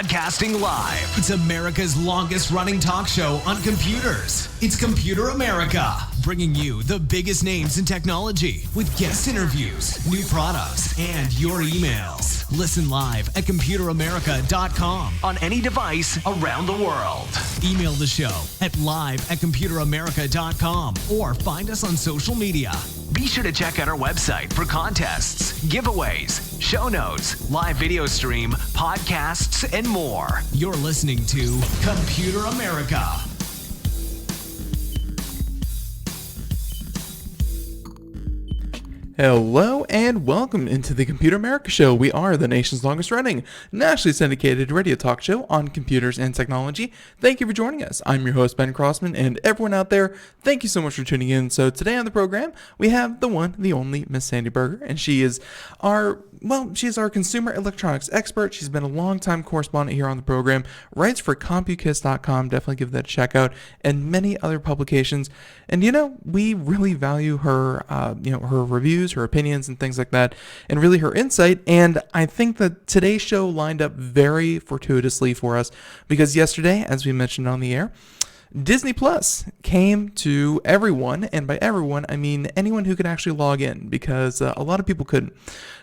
Broadcasting live. It's America's longest running talk show on computers. It's Computer America, bringing you the biggest names in technology with guest interviews, new products, and your emails. Listen live at ComputerAmerica.com on any device around the world. Email the show at live@ComputerAmerica.com or find us on social media. Be sure to check out our website for contests, giveaways, show notes, live video stream, podcasts, and more. You're listening to Computer America. Hello and welcome into the Computer America Show. We are the nation's longest running, nationally syndicated radio talk show on computers and technology. Thank you for joining us. I'm your host, Ben Crossman, and everyone out there, thank you so much for tuning in. So today on the program, we have the one, the only Miss Sandy Berger, and she is our consumer electronics expert. She's been a long-time correspondent here on the program, writes for Compu-KISS.com. Definitely give that a check out, and many other publications. And we really value her, her reviews, her opinions, and things like that, and really her insight. And I think that today's show lined up very fortuitously for us because yesterday, as we mentioned on the air, Disney Plus came to everyone, and by everyone, I mean anyone who could actually log in, because a lot of people couldn't.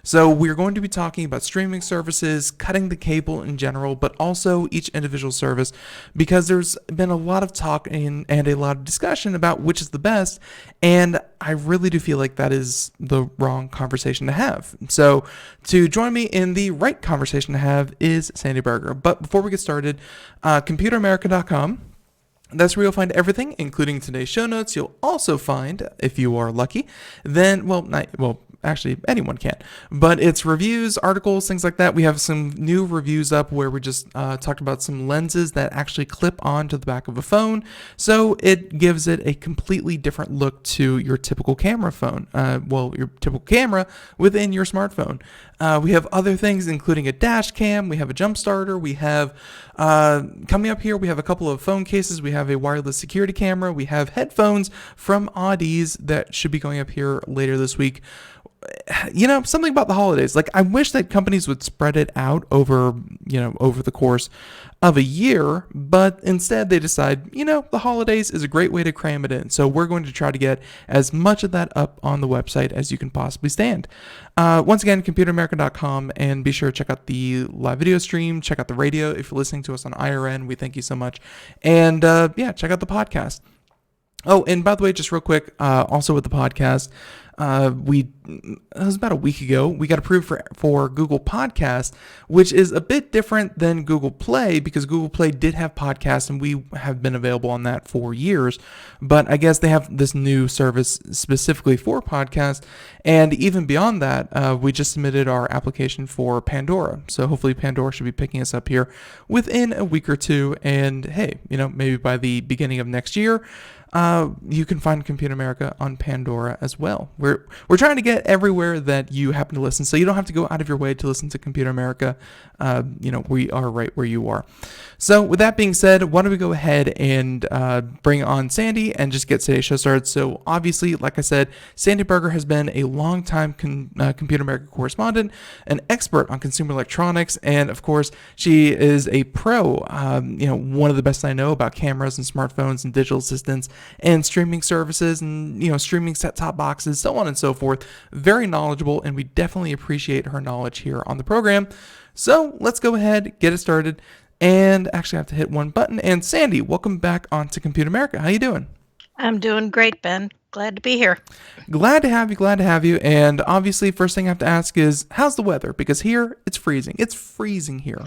So we're going to be talking about streaming services, cutting the cable in general, but also each individual service, because there's been a lot of talk and a lot of discussion about which is the best, and I really do feel like that is the wrong conversation to have. So to join me in the right conversation to have is Sandy Berger. But before we get started, ComputerAmerica.com. That's where you'll find everything, including today's show notes. You'll also find, if you are lucky, actually anyone can, but it's reviews, articles, things like that. We have some new reviews up where we just talked about some lenses that actually clip onto the back of a phone, so it gives it a completely different look to your typical camera phone, your typical camera within your smartphone. We have other things, including a dash cam. We have a jump starter. We have, coming up here, we have a couple of phone cases. We have a wireless security camera. We have headphones from Audis that should be going up here later this week. Something about the holidays. Like, I wish that companies would spread it out over the course of a year, but instead they decide, the holidays is a great way to cram it in. So we're going to try to get as much of that up on the website as you can possibly stand. Once again, ComputerAmerica.com, and be sure to check out the live video stream, check out the radio. If you're listening to us on IRN, we thank you so much. And check out the podcast. Oh, and by the way, just real quick, also with the podcast, it was about a week ago, we got approved for Google Podcasts, which is a bit different than Google Play, because Google Play did have podcasts and we have been available on that for years. But I guess they have this new service specifically for podcasts. And even beyond that, we just submitted our application for Pandora. So hopefully Pandora should be picking us up here within a week or two. And hey, maybe by the beginning of next year, you can find Computer America on Pandora as well. We're trying to get everywhere that you happen to listen, so you don't have to go out of your way to listen to Computer America. We are right where you are. So with that being said, why don't we go ahead and bring on Sandy and just get today's show started. So obviously, like I said, Sandy Berger has been a long-time Computer America correspondent, an expert on consumer electronics, and of course, she is a pro. One of the best I know about cameras and smartphones and digital assistants and streaming services and streaming set-top boxes, so on and so forth. Very knowledgeable, and we definitely appreciate her knowledge here on the program. So let's go ahead, get it started, and actually I have to hit one button. And Sandy, welcome back onto Computer America. How you doing? I'm doing great, Ben. Glad to be here. Glad to have you. And obviously, first thing I have to ask is, how's the weather? Because here, it's freezing. It's freezing here.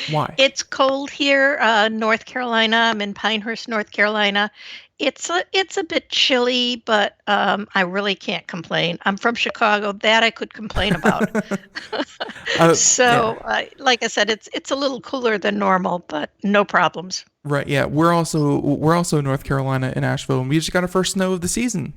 Why? It's cold here, North Carolina. I'm in Pinehurst, North Carolina. It's a bit chilly, but I really can't complain. I'm from Chicago. That I could complain about. Like I said, it's a little cooler than normal, but no problems. Right, yeah. We're also in North Carolina in Asheville, and we just got our first snow of the season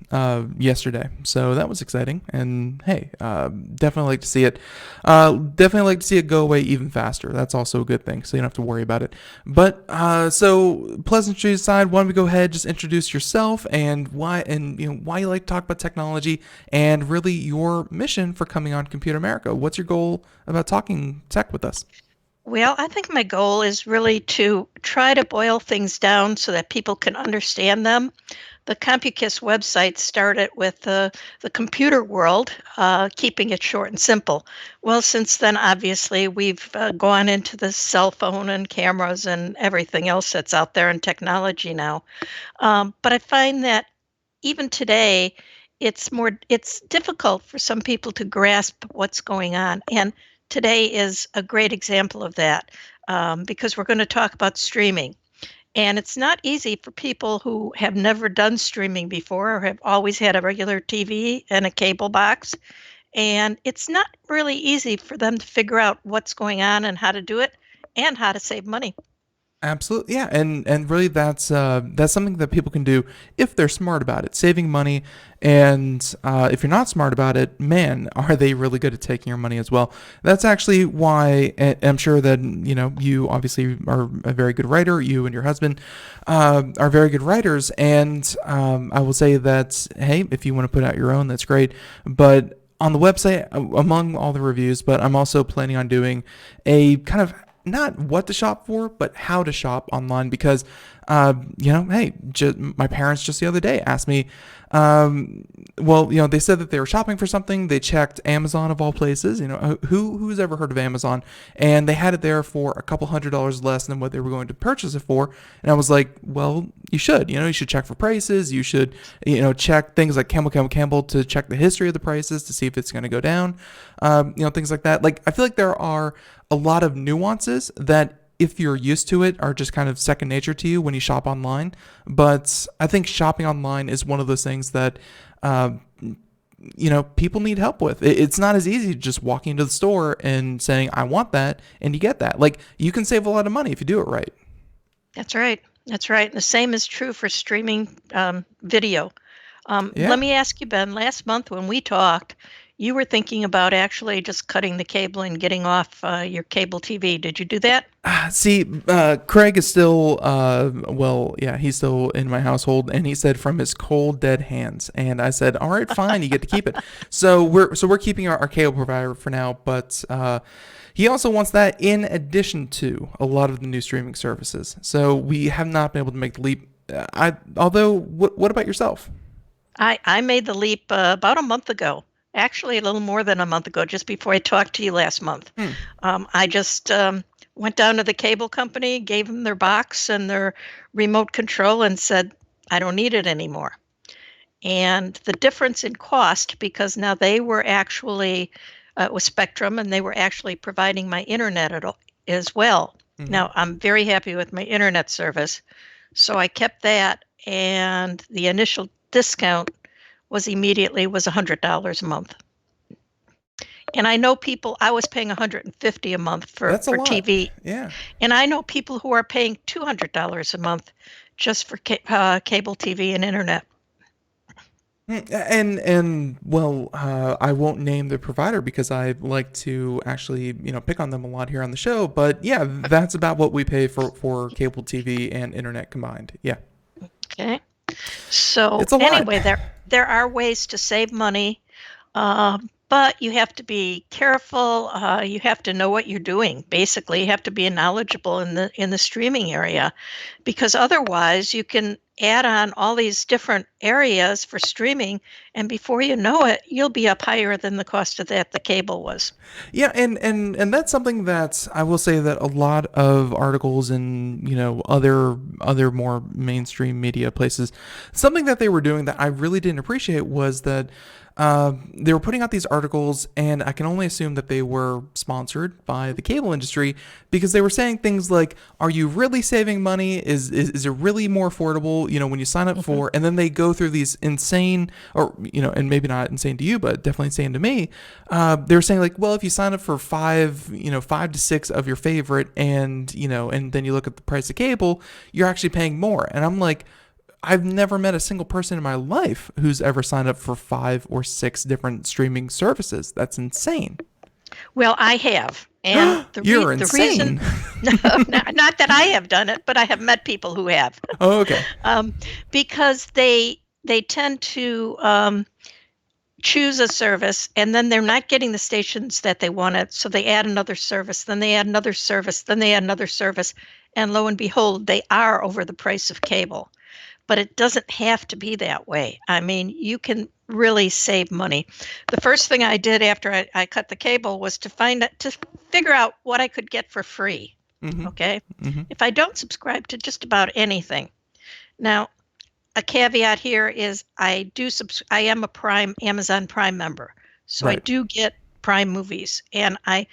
yesterday. So that was exciting. And hey, definitely like to see it. Definitely like to see it go away even faster. That's also a good thing, so you don't have to worry about it. But so pleasantries aside, why don't we go ahead, just introduce yourself and why you like to talk about technology and really your mission for coming on Computer America. What's your goal about talking tech with us? Well, I think my goal is really to try to boil things down so that people can understand them. The Compu-KISS website started with the computer world, keeping it short and simple. Well, since then, obviously, we've gone into the cell phone and cameras and everything else that's out there in technology now. But I find that even today, it's difficult for some people to grasp what's going on. And today is a great example of that, because we're going to talk about streaming. And it's not easy for people who have never done streaming before or have always had a regular TV and a cable box. And it's not really easy for them to figure out what's going on and how to do it and how to save money. Absolutely, yeah, and really that's something that people can do if they're smart about it, saving money. And if you're not smart about it, man, are they really good at taking your money as well. That's actually why I'm sure that you obviously are a very good writer. You and your husband are very good writers, and I will say that hey, if you want to put out your own, that's great, but on the website, among all the reviews, but I'm also planning on doing a kind of not what to shop for, but how to shop online because, hey, my parents just the other day asked me, they said that they were shopping for something. They checked Amazon of all places. Who's ever heard of Amazon? And they had it there for a couple $100 less than what they were going to purchase it for. And I was like, well, you should. You should check for prices. You should, check things like Campbell to check the history of the prices to see if it's going to go down. Things like that. Like I feel like there are a lot of nuances that if you're used to it are just kind of second nature to you when you shop online. But I think shopping online is one of those things that, people need help with. It's not as easy just walking into the store and saying, I want that, and you get that. Like you can save a lot of money if you do it right. That's right. That's right. And the same is true for streaming video. Yeah. Let me ask you, Ben, last month when we talked, you were thinking about actually just cutting the cable and getting off your cable TV. Did you do that? See, Craig is still, he's still in my household, and he said from his cold, dead hands. And I said, all right, fine, you get to keep it. So we're keeping our cable provider for now, but he also wants that in addition to a lot of the new streaming services. So we have not been able to make the leap. What about yourself? I made the leap about a month ago. Actually, a little more than a month ago, just before I talked to you last month. I just went down to the cable company, gave them their box and their remote control and said, I don't need it anymore. And the difference in cost, because now they were actually, it was Spectrum, and they were actually providing my internet as well. Mm-hmm. Now, I'm very happy with my internet service. So I kept that, and the initial discount was $100 a month. And I know people, I was paying $150 a month for TV. Yeah. And I know people who are paying $200 a month just for cable TV and internet. I won't name the provider because I like to actually, pick on them a lot here on the show. But yeah, that's about what we pay for cable TV and internet combined. Yeah. Okay. So anyway, there are ways to save money, but you have to be careful. You have to know what you're doing. Basically, you have to be knowledgeable in the streaming area, because otherwise you can add on all these different areas for streaming, and before you know it, you'll be up higher than the cost of that the cable was. Yeah, and that's something that I will say that a lot of articles and other more mainstream media places, something that they were doing that I really didn't appreciate was that they were putting out these articles, and I can only assume that they were sponsored by the cable industry, because they were saying things like, are you really saving money? Is it really more affordable, when you sign up for, and then they go through these insane, or, and maybe not insane to you, but definitely insane to me. They were saying like, well, if you sign up for 5 to 6 of your favorite, and, and then you look at the price of cable, you're actually paying more. And I'm like, I've never met a single person in my life who's ever signed up for 5 or 6 different streaming services. That's insane. Well, I have. And You're insane. The reason, not that I have done it, but I have met people who have. Oh, okay. Because they tend to choose a service, and then they're not getting the stations that they wanted, so they add another service, then they add another service, then they add another service, and lo and behold, they are over the price of cable. But it doesn't have to be that way. I mean, you can really save money. The first thing I did after I cut the cable was to figure out what I could get for free. Okay. If I don't subscribe to just about anything. Now, a caveat here is I am a Amazon Prime member. So I Right. do get Prime movies, and I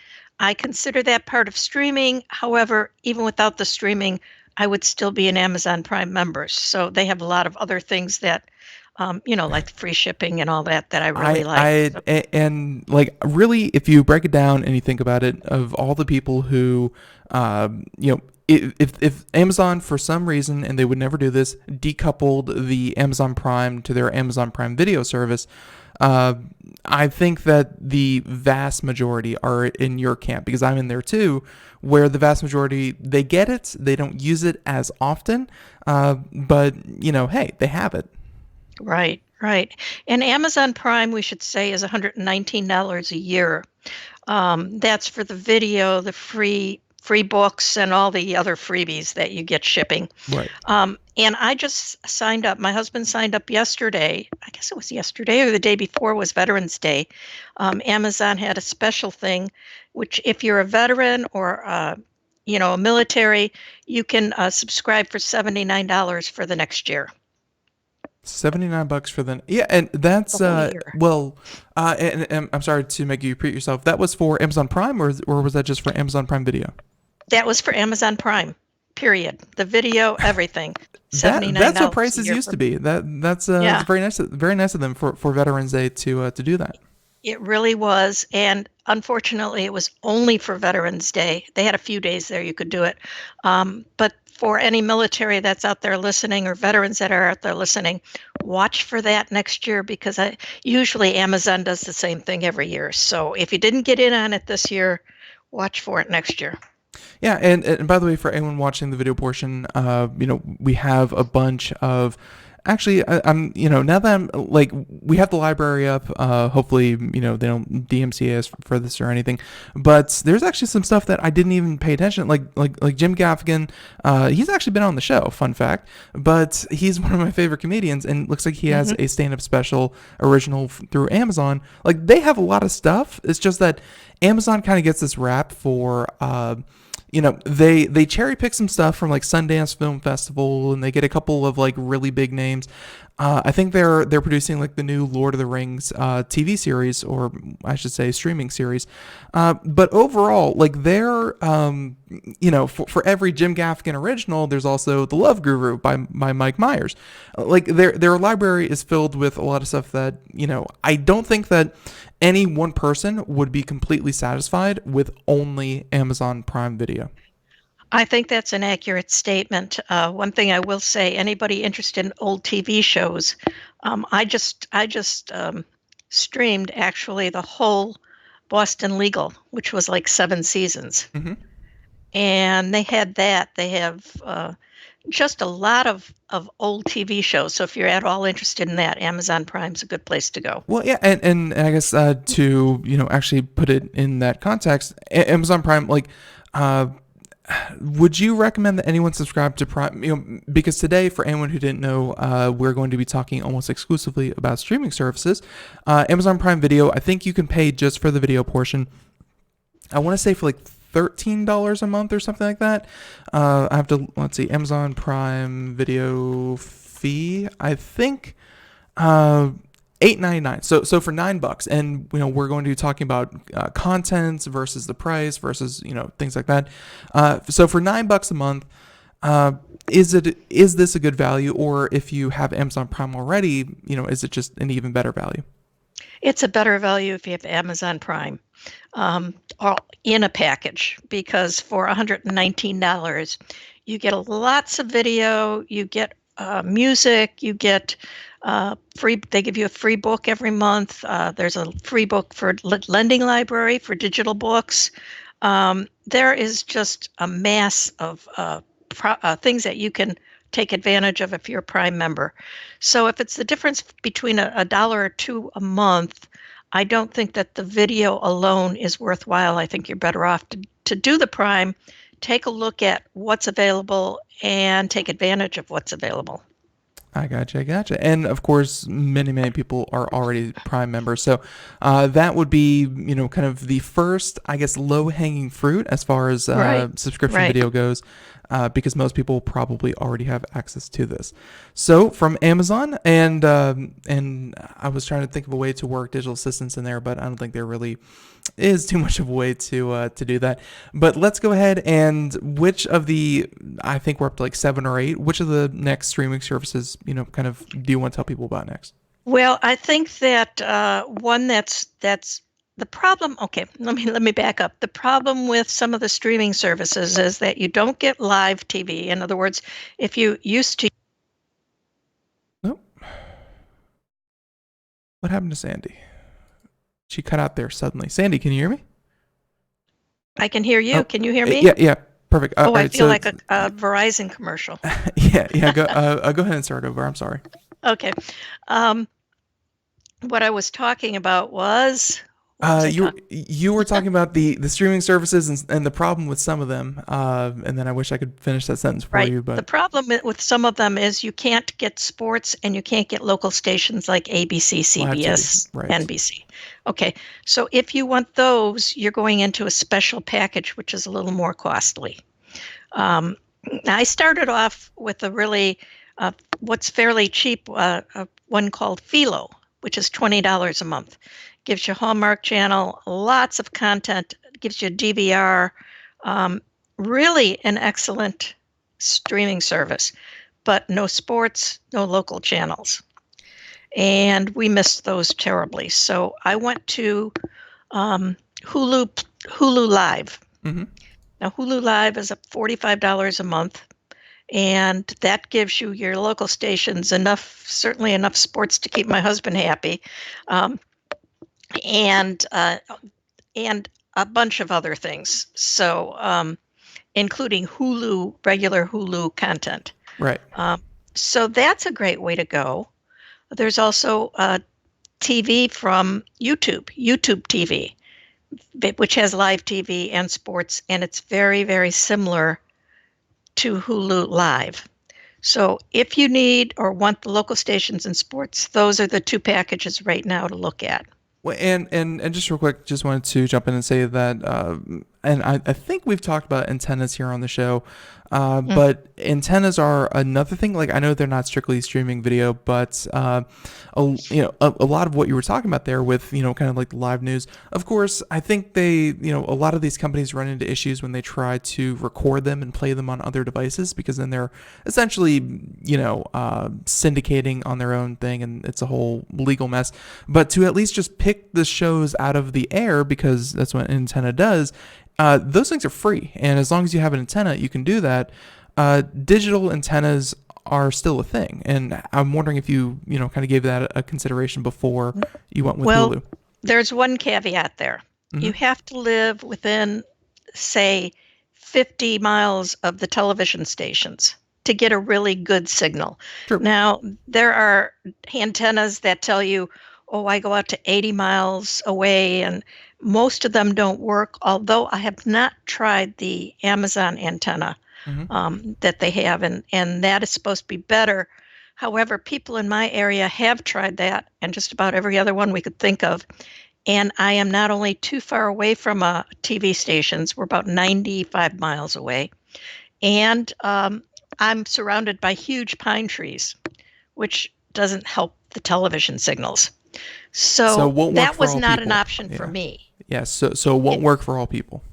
consider that part of streaming. However, even without the streaming, I would still be an Amazon Prime member. So they have a lot of other things that, like free shipping and all that I really like. So, And like really, if you break it down and you think about it, of all the people who, if Amazon for some reason, and they would never do this, decoupled the Amazon Prime to their Amazon Prime Video service, I think that the vast majority are in your camp, because I'm in there too, where the vast majority, they get it, they don't use it as often, but hey, they have it. right, right. And Amazon Prime, we should say, is $119 a year. That's for the video, the free books, and all the other freebies that you get shipping. Right. And I just signed up. My husband signed up yesterday. I guess it was yesterday or the day before was Veterans Day. Amazon had a special thing, which if you're a veteran or a military, you can subscribe for $79 for the next year. $79 for the and that's The whole year. well, and I'm sorry to make you repeat yourself. That was for Amazon Prime, or was that just for Amazon Prime Video? That was for Amazon Prime. Period. The video, everything. $79 That's what prices a year used for- to be. That's Yeah. it's very nice of them for Veterans Day to do that. It really was. And unfortunately, it was only for Veterans Day. They had a few days there you could do it. But for any military that's out there listening, or veterans that are out there listening, watch for that next year, because usually Amazon does the same thing every year. So if you didn't get in on it this year, watch for it next year. Yeah, and by the way, for anyone watching the video portion, we have a bunch of. Actually, I'm now that I'm like, we have the library up. Hopefully, they don't DMCA us for this or anything. But there's actually some stuff that I didn't even pay attention. Like Jim Gaffigan, he's actually been on the show. Fun fact, but he's one of my favorite comedians, and it looks like he has a stand-up special original through Amazon. Like, they have a lot of stuff. It's just that Amazon kind of gets this rap for. They cherry pick some stuff from like Sundance Film Festival, and they get a couple of like really big names. I think they're producing like the new Lord of the Rings TV series, or I should say streaming series. But overall, like they're for every Jim Gaffigan original, there's also The Love Guru by Mike Myers. Like their library is filled with a lot of stuff that I don't think that any one person would be completely satisfied with only Amazon Prime Video. I think that's an accurate statement. One thing I will say, anybody interested in old TV shows, I just streamed actually the whole Boston Legal, which was like 7 seasons. And they had that. They have just a lot of old TV shows. So if you're at all interested in that, Amazon Prime's a good place to go. Well, yeah, and I guess to actually put it in that context, Amazon Prime, like, would you recommend that anyone subscribe to Prime? Because today, for anyone who didn't know, we're going to be talking almost exclusively about streaming services. Amazon Prime Video, I think you can pay just for the video portion. I want to say for like $13 a month or something like that. I have to, let's see, Amazon Prime Video fee, I think $8.99. So for $9, and we're going to be talking about contents versus the price versus things like that. So for $9 a month, is this a good value? Or if you have Amazon Prime already, is it just an even better value? It's a better value if you have Amazon Prime, or in a package, because for $119, you get lots of video, you get music, you get free. They give you a free book every month. There's a free book for lending library for digital books. There is just a mass of things that you can take advantage of if you're a Prime member. So if it's the difference between a dollar or two a month, I don't think that the video alone is worthwhile. I think you're better off to do the Prime, take a look at what's available, and take advantage of what's available. I gotcha. And of course, many people are already Prime members. So that would be, kind of the first, I guess, low-hanging fruit as far as subscription video goes, because most people probably already have access to this. So from Amazon, and I was trying to think of a way to work digital assistants in there, but I don't think there really is too much of a way to do that. But let's go ahead and I think we're up to like 7 or 8. Which of the next streaming services, kind of do you want to tell people about next? Well, I think that one that's the problem. Okay, let me back up. The problem with some of the streaming services is that you don't get live TV. In other words, if you used to. Nope. What happened to Sandy? She cut out there suddenly. Sandy, can you hear me? I can hear you. Can you hear me? Yeah, perfect. I feel like a Verizon commercial. yeah. Go ahead and start over. I'm sorry. Okay. What I was talking about was. You were talking about the streaming services and the problem with some of them, and then I wish I could finish that sentence for you. But the problem with some of them is you can't get sports and you can't get local stations like ABC, CBS, NBC. Okay, so if you want those, you're going into a special package, which is a little more costly. I started off with a really what's fairly cheap one called Philo, which is $20 a month. Gives you Hallmark Channel, lots of content, gives you DVR, really an excellent streaming service, but no sports, no local channels. And we missed those terribly. So I went to Hulu Live. Mm-hmm. Now, Hulu Live is $45 a month, and that gives you your local stations, certainly enough sports to keep my husband happy. And a bunch of other things. So, including regular Hulu content. Right. So that's a great way to go. There's also TV from YouTube TV, which has live TV and sports, and it's very, very similar to Hulu Live. So if you need or want the local stations and sports, those are the two packages right now to look at. Well, and just real quick, just wanted to jump in and say that, and I think we've talked about antennas here on the show, but antennas are another thing. Like, I know they're not strictly streaming video, but a lot of what you were talking about there with, kind of like live news. Of course, I think a lot of these companies run into issues when they try to record them and play them on other devices, because then they're essentially, syndicating on their own thing, and it's a whole legal mess. But to at least just pick the shows out of the air, because that's what an antenna does, those things are free. And as long as you have an antenna, you can do that. Digital antennas are still a thing. And I'm wondering if you, kind of gave that a consideration before you went with Hulu. There's one caveat there. Mm-hmm. You have to live within, say, 50 miles of the television stations to get a really good signal. True. Now, there are antennas that tell you, I go out to 80 miles away, and most of them don't work, although I have not tried the Amazon antenna that they have, and that is supposed to be better. However, people in my area have tried that, and just about every other one we could think of, and I am not only too far away from TV stations, we're about 95 miles away, and I'm surrounded by huge pine trees, which doesn't help the television signals. So that was not an option for me. Yes, so it won't work for all people.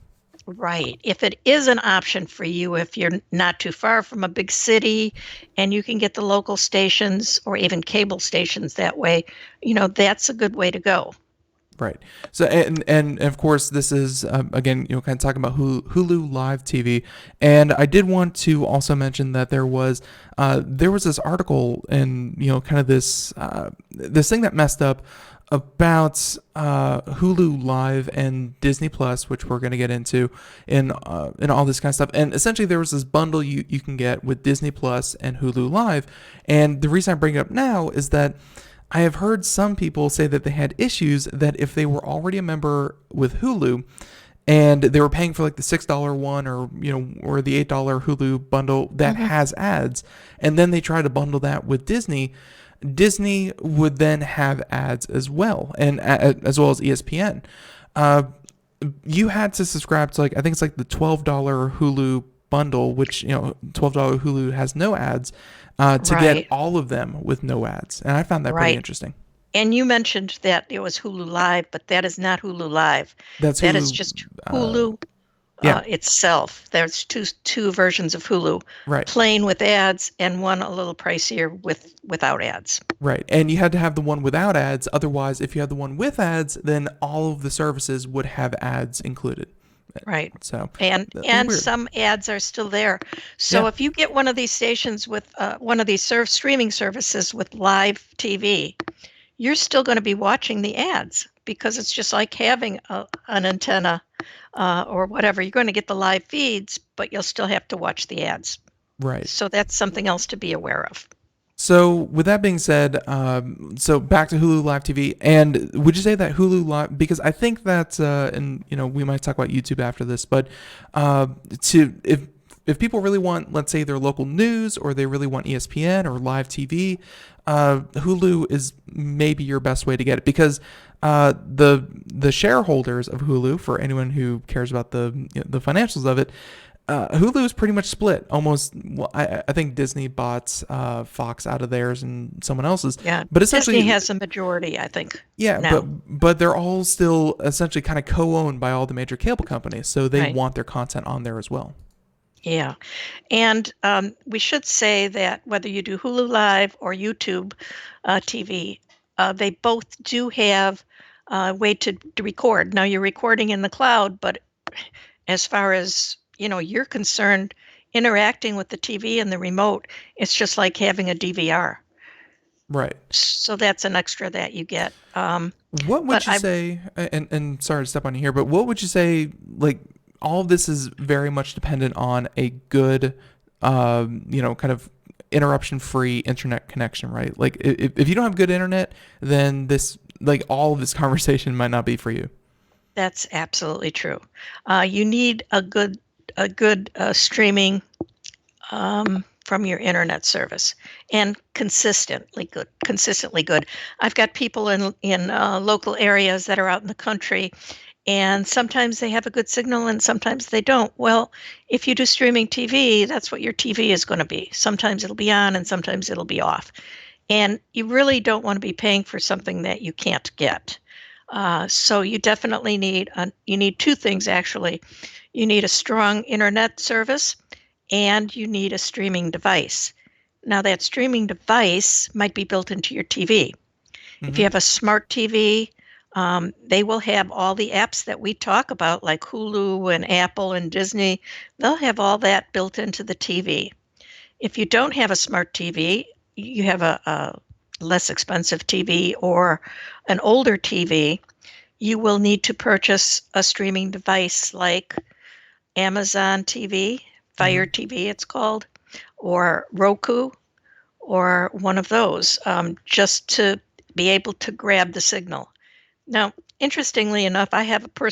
Right. If it is an option for you, if you're not too far from a big city and you can get the local stations or even cable stations that way, that's a good way to go. Right. So, and of course, this is, again, kind of talking about Hulu Live TV. And I did want to also mention that there was this article and, kind of this thing that messed up about Hulu Live and Disney Plus, which we're going to get into, and all this kind of stuff. And essentially, there was this bundle you can get with Disney Plus and Hulu Live. And the reason I bring it up now is that I have heard some people say that they had issues that if they were already a member with Hulu and they were paying for like the $6 one or the $8 Hulu bundle that has ads, and then they try to bundle that with Disney would then have ads as well, and as well as ESPN. You had to subscribe to I think it's like the $12 Hulu bundle, which $12 Hulu has no ads, to get all of them with no ads, and I found that pretty interesting. And you mentioned that it was Hulu Live, but that is not Hulu Live. That is just Hulu itself. There's two versions of Hulu, plain with ads, and one a little pricier without ads. Right, and you had to have the one without ads. Otherwise, if you had the one with ads, then all of the services would have ads included. Right. So and some ads are still there. So if you get one of these stations with one of these streaming services with live TV, you're still going to be watching the ads because it's just like having an antenna or whatever. You're going to get the live feeds, but you'll still have to watch the ads. Right. So that's something else to be aware of. So with that being said, so back to Hulu Live TV, and would you say that Hulu Live, because I think that, and we might talk about YouTube after this, but if people really want, let's say, their local news, or they really want ESPN or live TV, Hulu is maybe your best way to get it, because the shareholders of Hulu, for anyone who cares about the financials of it, Hulu is pretty much split. Almost, I think Disney bought Fox out of theirs and someone else's. Yeah, but essentially Disney has a majority, I think. Yeah, now. but they're all still essentially kind of co-owned by all the major cable companies, so they want their content on there as well. Yeah, and we should say that whether you do Hulu Live or YouTube TV, they both do have a way to record. Now you're recording in the cloud, but as far as you're concerned, interacting with the TV and the remote, it's just like having a DVR. Right. So that's an extra that you get. What would you say, and sorry to step on you here, but what would you say, all of this is very much dependent on a good, kind of interruption-free internet connection, right? Like, if you don't have good internet, then all of this conversation might not be for you. That's absolutely true. You need a good streaming from your internet service, and consistently good. I've got people in local areas that are out in the country, and sometimes they have a good signal and sometimes they don't. Well, if you do streaming TV, that's what your TV is going to be. Sometimes it'll be on and sometimes it'll be off. And you really don't want to be paying for something that you can't get. So you definitely need two things, actually. You need a strong internet service and you need a streaming device. Now that streaming device might be built into your TV. Mm-hmm. If you have a smart TV, they will have all the apps that we talk about, like Hulu and Apple and Disney. They'll have all that built into the TV. If you don't have a smart TV, you have a less expensive TV or an older TV, you will need to purchase a streaming device like Amazon TV, Fire TV it's called, or Roku, or one of those, just to be able to grab the signal. Now, interestingly enough, I have a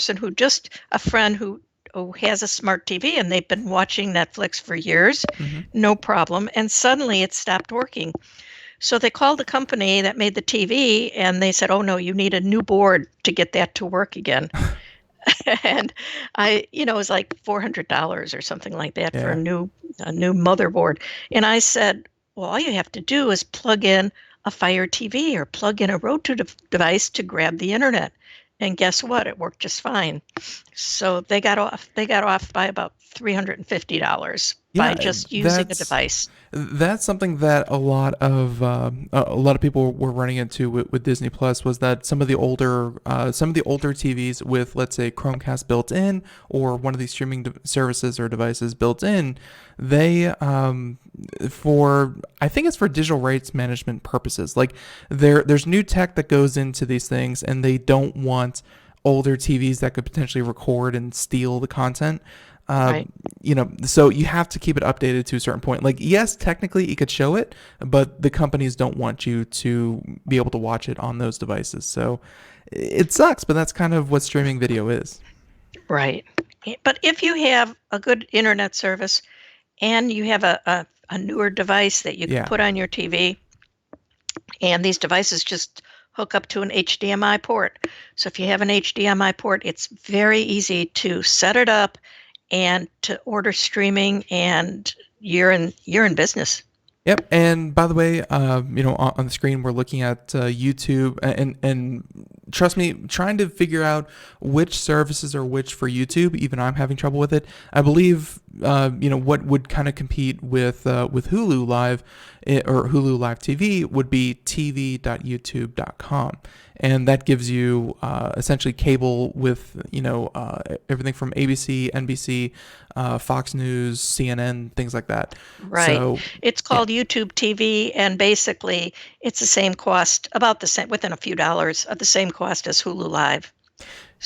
friend who has a smart TV, and they've been watching Netflix for years, no problem, and suddenly it stopped working. So they called the company that made the TV, and they said, "Oh no, you need a new board to get that to work again." And it was like $400 or something like that for a new motherboard. And I said, well, all you have to do is plug in a Fire TV or plug in a Roku device to grab the internet. And guess what? It worked just fine. So they got off by about $350 by just using a device. That's something that a lot of people were running into with Disney Plus, was that some of the older TVs with, let's say, Chromecast built in, or one of these streaming services or devices built in, they for, I think it's for digital rights management purposes. Like there's new tech that goes into these things, and they don't want older TVs that could potentially record and steal the content. Right. So you have to keep it updated to a certain point. Like, yes, technically you could show it, but the companies don't want you to be able to watch it on those devices. So it sucks, but that's kind of what streaming video is. Right. But if you have a good internet service and you have a newer device that you can Yeah. put on your TV, and these devices just hook up to an HDMI port. So if you have an HDMI port, it's very easy to set it up and to order streaming, and you're in business. Yep. And by the way, on the screen we're looking at YouTube, and trust me, trying to figure out which services are which for YouTube. Even I'm having trouble with it. I believe what would kind of compete with Hulu Live or Hulu Live TV would be tv.youtube.com. And that gives you essentially cable with everything from ABC, NBC, Fox News, CNN, things like that. Right. So, it's called YouTube TV, and basically it's the same cost, about the same, within a few dollars of the same cost as Hulu Live.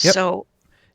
Yep. So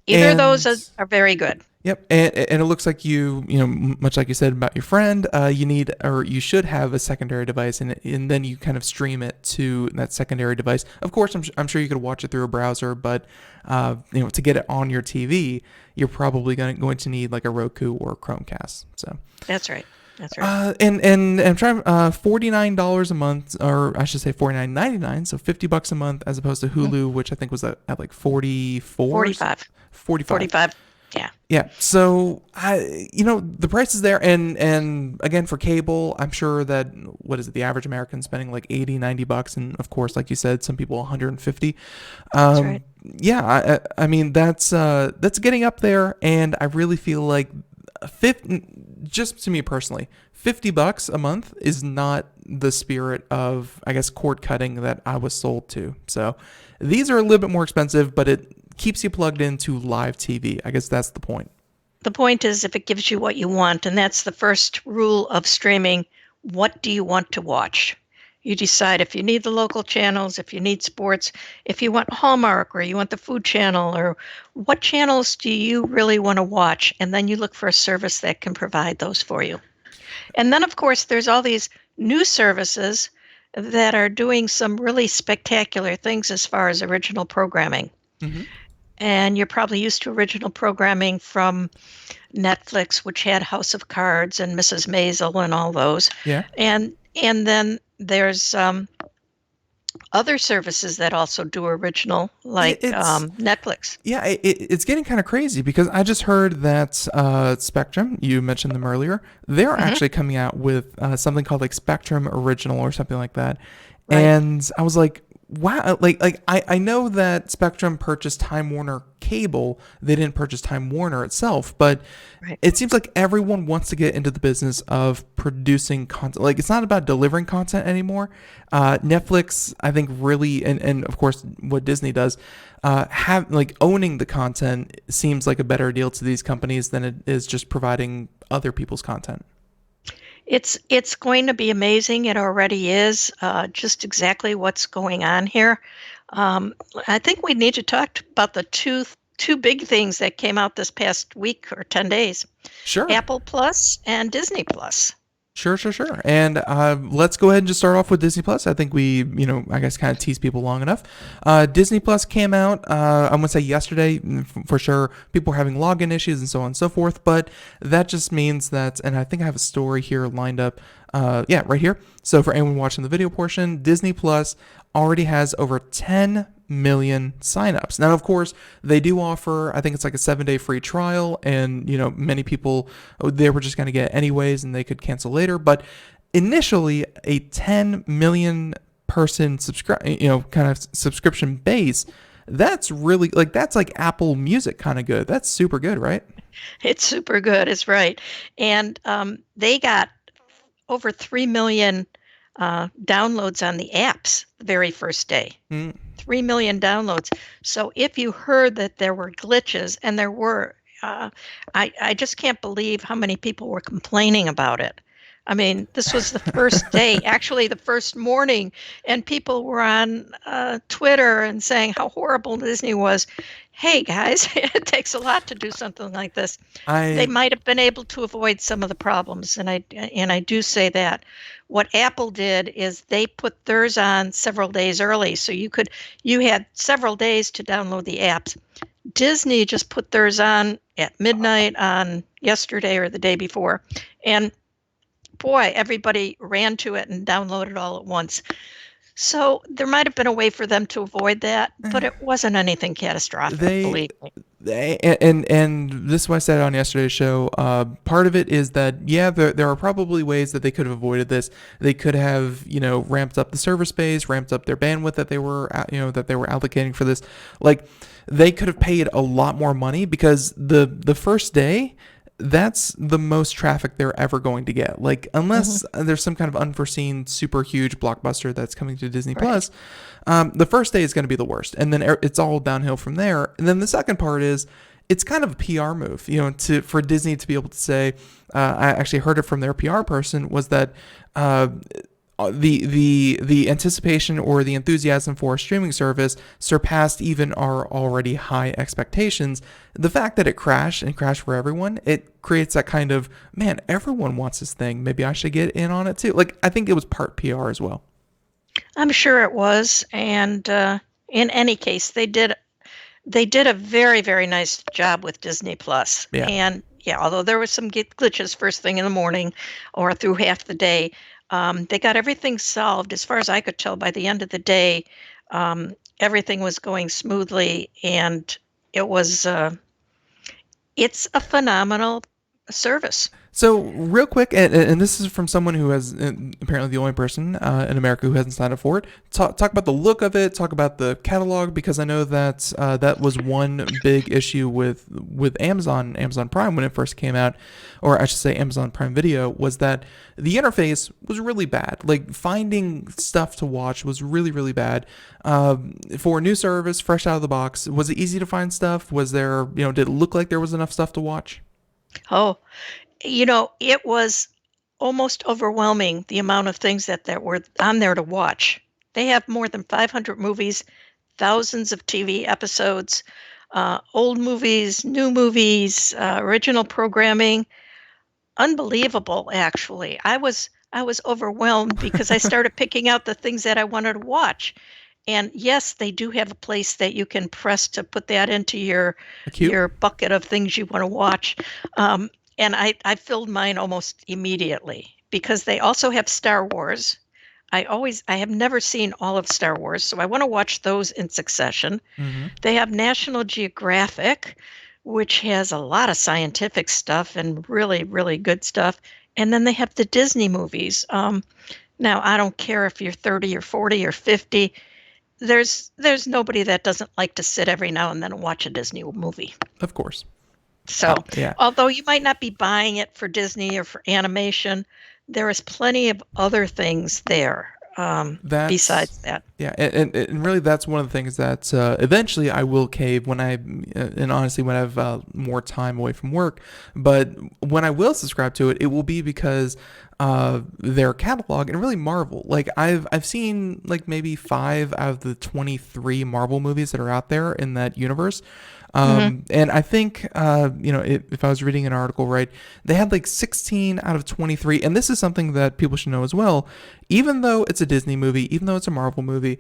either of those And- are very good. Yep, and it looks like much like you said about your friend, you need, or you should have, a secondary device, and then you kind of stream it to that secondary device. Of course, I'm sure you could watch it through a browser, but to get it on your TV, you're probably going to need like a Roku or a Chromecast. So That's right. That's right. and I'm trying $49 a month, or I should say $49.99, so $50 a month, as opposed to Hulu, which I think was at like 44. 45. 45. Yeah. Yeah. So the price is there, and again, for cable, I'm sure that, what is it, the average American spending like $80-$90, and of course, like you said, some people $150. That's right. Yeah. I mean, that's getting up there, and I really feel like just to me personally, $50 a month is not the spirit of, I guess, cord cutting that I was sold to. So these are a little bit more expensive, but it keeps you plugged into live TV. I guess that's the point. The point is, if it gives you what you want, and that's the first rule of streaming, what do you want to watch? You decide if you need the local channels, if you need sports, if you want Hallmark, or you want the Food Channel, or what channels do you really want to watch? And then you look for a service that can provide those for you. And then, of course, there's all these new services that are doing some really spectacular things as far as original programming. Mm-hmm. And you're probably used to original programming from Netflix, which had House of Cards and Mrs. Maisel and all those. Yeah. And then there's other services that also do original, like Netflix. Yeah, it's getting kind of crazy, because I just heard that Spectrum, you mentioned them earlier, they're actually coming out with something called like Spectrum Original or something like that. Right. And I was like, wow, I know that Spectrum purchased Time Warner Cable. They didn't purchase Time Warner itself, but Right. it seems like everyone wants to get into the business of producing content. Like, it's not about delivering content anymore. Netflix, I think, really, and of course what Disney does, have like owning the content seems like a better deal to these companies than it is just providing other people's content. It's going to be amazing. It already is. Just exactly what's going on here. I think we need to talk about the two big things that came out this past week or 10 days. Sure. Apple Plus and Disney Plus. Sure. And let's go ahead and just start off with Disney Plus. I think we, I guess kind of tease people long enough. Disney Plus came out, I'm going to say yesterday, for sure. People were having login issues and so on and so forth, but that just means that, and I think I have a story here lined up, right here. So for anyone watching the video portion, Disney Plus already has over 10 million signups. Now, of course, they do offer, I think it's like a 7-day free trial, and many people, they were just going to get anyways, and they could cancel later. But initially, a 10 million person subscription base, that's really that's like Apple Music kind of good. That's super good, right? It's super good. It's right. And they got over 3 million downloads on the apps the very first day. 3 million downloads. So if you heard that there were glitches, and there were, I just can't believe how many people were complaining about it. I mean, this was the first day, actually the first morning, and people were on Twitter and saying how horrible Disney was. Hey guys, it takes a lot to do something like this. They I might have been able to avoid some of the problems, and I do say that. What Apple did is they put theirs on several days early, so you had several days to download the apps. Disney just put theirs on at midnight on yesterday or the day before, and boy, everybody ran to it and downloaded all at once. So there might have been a way for them to avoid that, but it wasn't anything catastrophic, they believe me. and this is what I said on yesterday's show. Part of it is that there are probably ways that they could have avoided this. They could have ramped up the server space, ramped up their bandwidth that they were allocating for this. Like they could have paid a lot more money because the first day, that's the most traffic they're ever going to get. Like, unless there's some kind of unforeseen, super huge blockbuster that's coming to Disney Plus, the first day is going to be the worst, and then it's all downhill from there. And then the second part is, it's kind of a PR move, for Disney to be able to say. I actually heard it from their PR person was that. The anticipation or the enthusiasm for a streaming service surpassed even our already high expectations. The fact that it crashed for everyone, it creates that kind of, man, everyone wants this thing. Maybe I should get in on it too. Like, I think it was part PR as well. I'm sure it was, and in any case, they did a very, very nice job with Disney Plus. Yeah. And yeah, although there was some glitches first thing in the morning or through half the day, they got everything solved. As far as I could tell, by the end of the day, everything was going smoothly, and it's a phenomenal service. So real quick, and this is from someone who has apparently the only person in America who hasn't signed up for it. Talk about the look of it. Talk about the catalog, because I know that that was one big issue with Amazon Prime when it first came out, or I should say Amazon Prime Video, was that the interface was really bad. Like finding stuff to watch was really, really bad. For a new service, fresh out of the box, was it easy to find stuff? Was there, did it look like there was enough stuff to watch? Oh, it was almost overwhelming, the amount of things that were on there to watch. They have more than 500 movies, thousands of TV episodes, old movies, new movies, original programming. Unbelievable, actually. I was overwhelmed because I started picking out the things that I wanted to watch. And yes, they do have a place that you can press to put that into your bucket of things you want to watch. And I filled mine almost immediately because they also have Star Wars. I have never seen all of Star Wars, so I want to watch those in succession. Mm-hmm. They have National Geographic, which has a lot of scientific stuff and really, really good stuff. And then they have the Disney movies. Now, I don't care if you're 30 or 40 or 50. There's nobody that doesn't like to sit every now and then and watch a Disney movie. Of course. So, yeah. Although you might not be buying it for Disney or for animation, there is plenty of other things there besides that. Yeah, and really that's one of the things that eventually I will cave when and honestly when I have more time away from work. But when I will subscribe to it, it will be because their catalog and really Marvel. Like I've seen like maybe 5 out of the 23 Marvel movies that are out there in that universe. And I think, if I was reading an article right, they had like 16 out of 23. And this is something that people should know as well. Even though it's a Disney movie, even though it's a Marvel movie,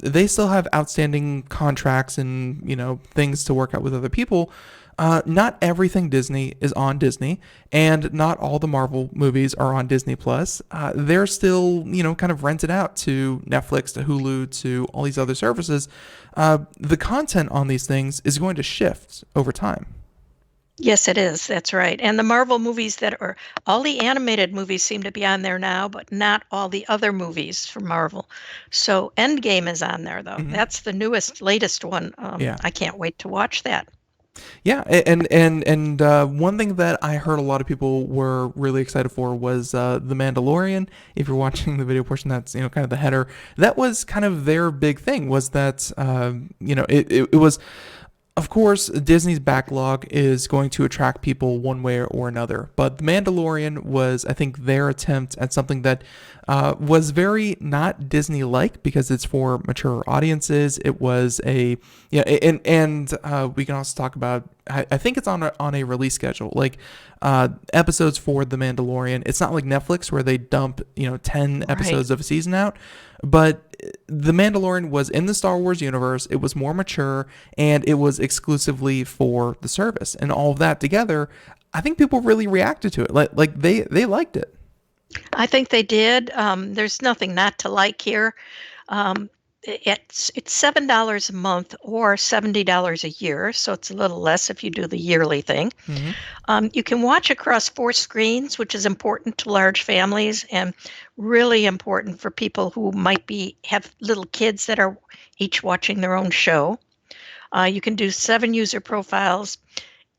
they still have outstanding contracts and, things to work out with other people. Not everything Disney is on Disney, and not all the Marvel movies are on Disney Plus. They're still, kind of rented out to Netflix, to Hulu, to all these other services. The content on these things is going to shift over time. Yes, it is. That's right. And the Marvel movies all the animated movies seem to be on there now, but not all the other movies from Marvel. So Endgame is on there, though. Mm-hmm. That's the latest one. Yeah. I can't wait to watch that. Yeah, and one thing that I heard a lot of people were really excited for was The Mandalorian. If you're watching the video portion, that's kind of the header. That was kind of their big thing, was that it was Of course, Disney's backlog is going to attract people one way or another, but The Mandalorian was, I think, their attempt at something that was very not Disney-like because it's for mature audiences. It was and we can also talk about. I think it's on a release schedule, like episodes for The Mandalorian. It's not like Netflix where they dump 10 episodes of a season out, but The Mandalorian was in the Star Wars universe. It was more mature, and it was exclusively for the service. And all of that together, I think people really reacted to it. Like they liked it. I think they did. There's nothing not to like here. Um, it's $7 a month or $70 a year, so it's a little less if you do the yearly thing. Mm-hmm. You can watch across 4 screens, which is important to large families and really important for people who might have little kids that are each watching their own show. You can do 7 user profiles,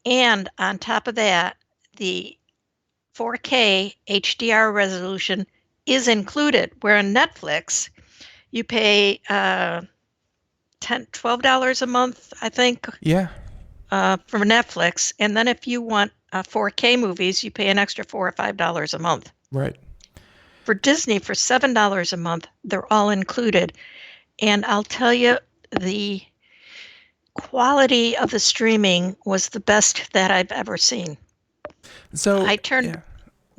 and on top of that, the 4K HDR resolution is included, where on Netflix, you pay $12 a month, I think. Yeah. For Netflix, and then if you want 4K movies, you pay an extra $4 or $5 a month. Right. For Disney, for $7 a month, they're all included, and I'll tell you, the quality of the streaming was the best that I've ever seen. So I turned. Yeah.